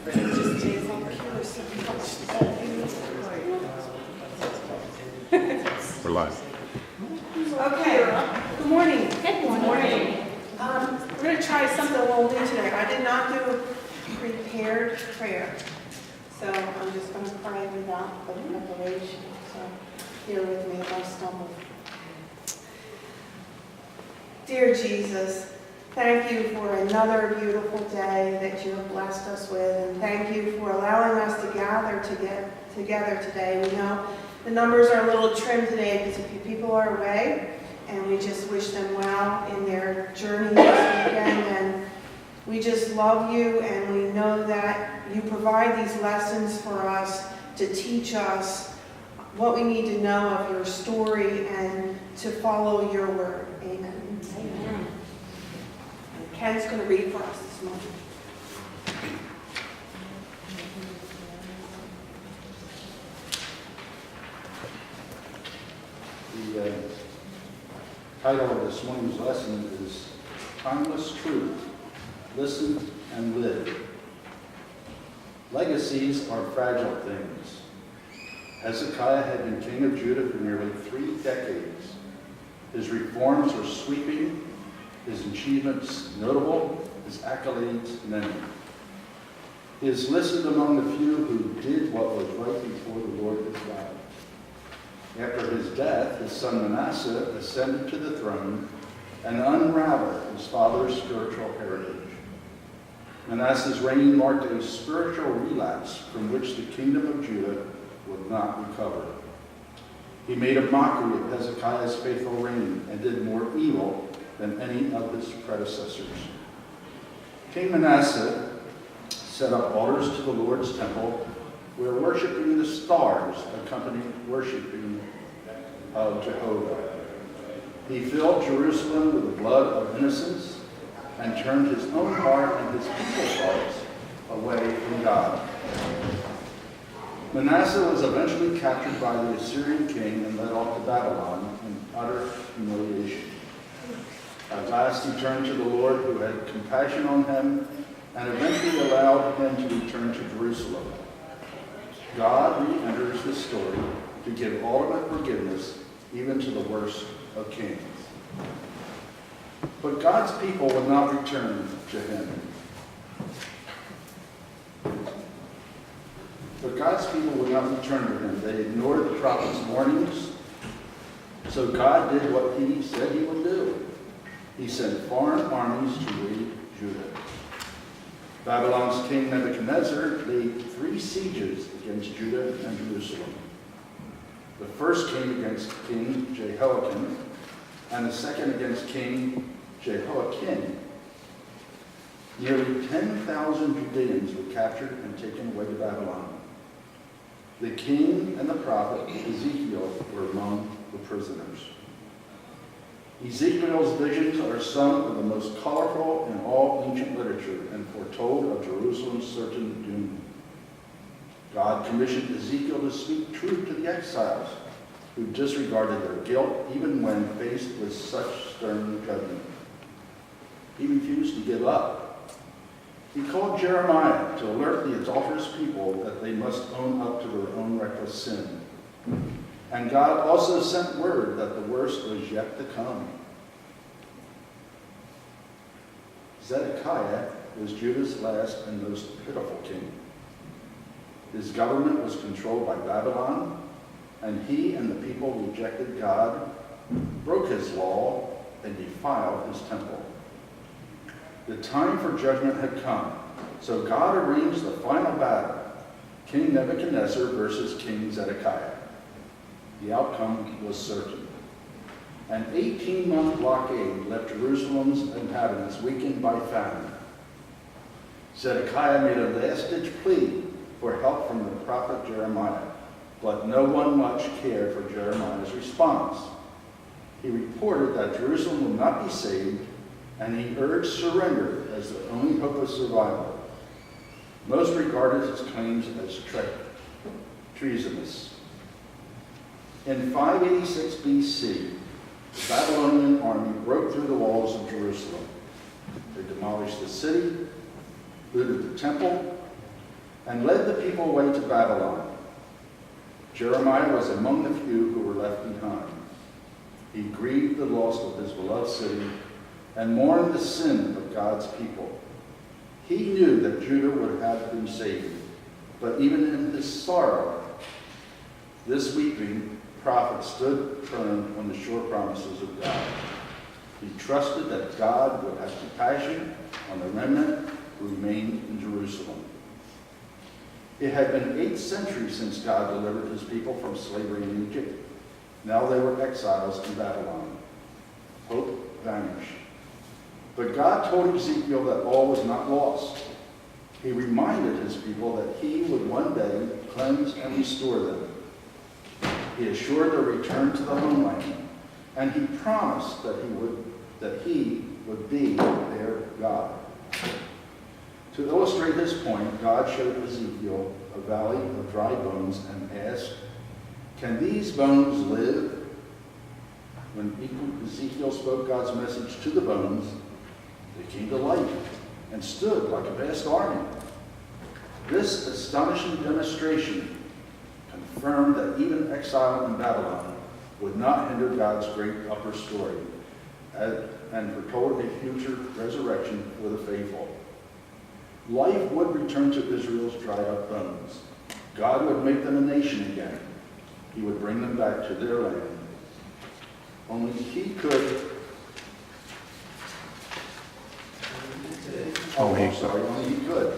We're live. Okay, good morning. Good morning. We're going to try something a little new today. I did not do a prepared prayer, so I'm just going to pray without the preparation. So bear with me if I stumble. Dear Jesus, thank you for another beautiful day that you have blessed us with, and thank you for allowing us to gather together today. We know the numbers are a little trim today because a few people are away, and we just wish them well in their journey this weekend. And we just love you, and we know that you provide these lessons for us to teach us what we need to know of your story and to follow your word. Amen. Amen. And Ken's going to read for us this morning. The title of this morning's lesson is Timeless Truth, Listen and Live. Legacies are fragile things. Hezekiah had been king of Judah for nearly 3 decades. His reforms were sweeping, his achievements notable, his accolades many. He is listed among the few who did what was right before the Lord his God. After his death, his son Manasseh ascended to the throne and unraveled his father's spiritual heritage. Manasseh's reign marked a spiritual relapse from which the kingdom of Judah would not recover. He made a mockery of Hezekiah's faithful reign and did more evil than any of his predecessors. King Manasseh set up altars to the Lord's temple where worshiping the stars accompanied worshiping of Jehovah. He filled Jerusalem with the blood of innocents and turned his own heart and his people's hearts away from God. Manasseh was eventually captured by the Assyrian king and led off to Babylon in utter humiliation. At last he turned to the Lord, who had compassion on him and eventually allowed him to return to Jerusalem. God re-enters the story to give ultimate forgiveness even to the worst of kings. But God's people would not return to him. They ignored the prophet's warnings. So God did what he said he would do. He sent foreign armies to raid Judah. Babylon's king Nebuchadnezzar laid 3 sieges against Judah and Jerusalem. The first came against King Jehoiakim, and the second against King Jehoiakim. Nearly 10,000 Judeans were captured and taken away to Babylon. The king and the prophet Ezekiel were among the prisoners. Ezekiel's visions are some of the most colorful in all ancient literature and foretold of Jerusalem's certain doom. God commissioned Ezekiel to speak truth to the exiles who disregarded their guilt even when faced with such stern judgment. He refused to give up. He called Jeremiah to alert the adulterous people that they must own up to their own reckless sin. And God also sent word that the worst was yet to come. Zedekiah was Judah's last and most pitiful king. His government was controlled by Babylon, and he and the people rejected God, broke his law, and defiled his temple. The time for judgment had come, so God arranged the final battle, King Nebuchadnezzar versus King Zedekiah. The outcome was certain. An 18-month blockade left Jerusalem's inhabitants weakened by famine. Zedekiah made a last-ditch plea for help from the prophet Jeremiah, but no one much cared for Jeremiah's response. He reported that Jerusalem would not be saved, and he urged surrender as the only hope of survival. Most regarded his claims as treasonous. In 586 BC, the Babylonian army broke through the walls of Jerusalem. They demolished the city, looted the temple, and led the people away to Babylon. Jeremiah was among the few who were left behind. He grieved the loss of his beloved city and mourned the sin of God's people. He knew that Judah would have been saved, but even in his sorrow, this weeping prophet stood firm on the sure promises of God. He trusted that God would have compassion on the remnant who remained in Jerusalem. It had been 8 centuries since God delivered his people from slavery in Egypt. Now they were exiles in Babylon. Hope vanished. But God told Ezekiel that all was not lost. He reminded his people that he would one day cleanse and restore them. He assured their return to the homeland, and he promised that he would be their God. To illustrate his point, God showed Ezekiel a valley of dry bones and asked, "Can these bones live?" When Ezekiel spoke God's message to the bones, they came to life and stood like a vast army. This astonishing demonstration confirmed that even exile in Babylon would not hinder God's great upper story, and foretold a future resurrection for the faithful. Life would return to Israel's dried up bones. God would make them a nation again. He would bring them back to their land. Only he could. Oh, I'm sorry, only he could.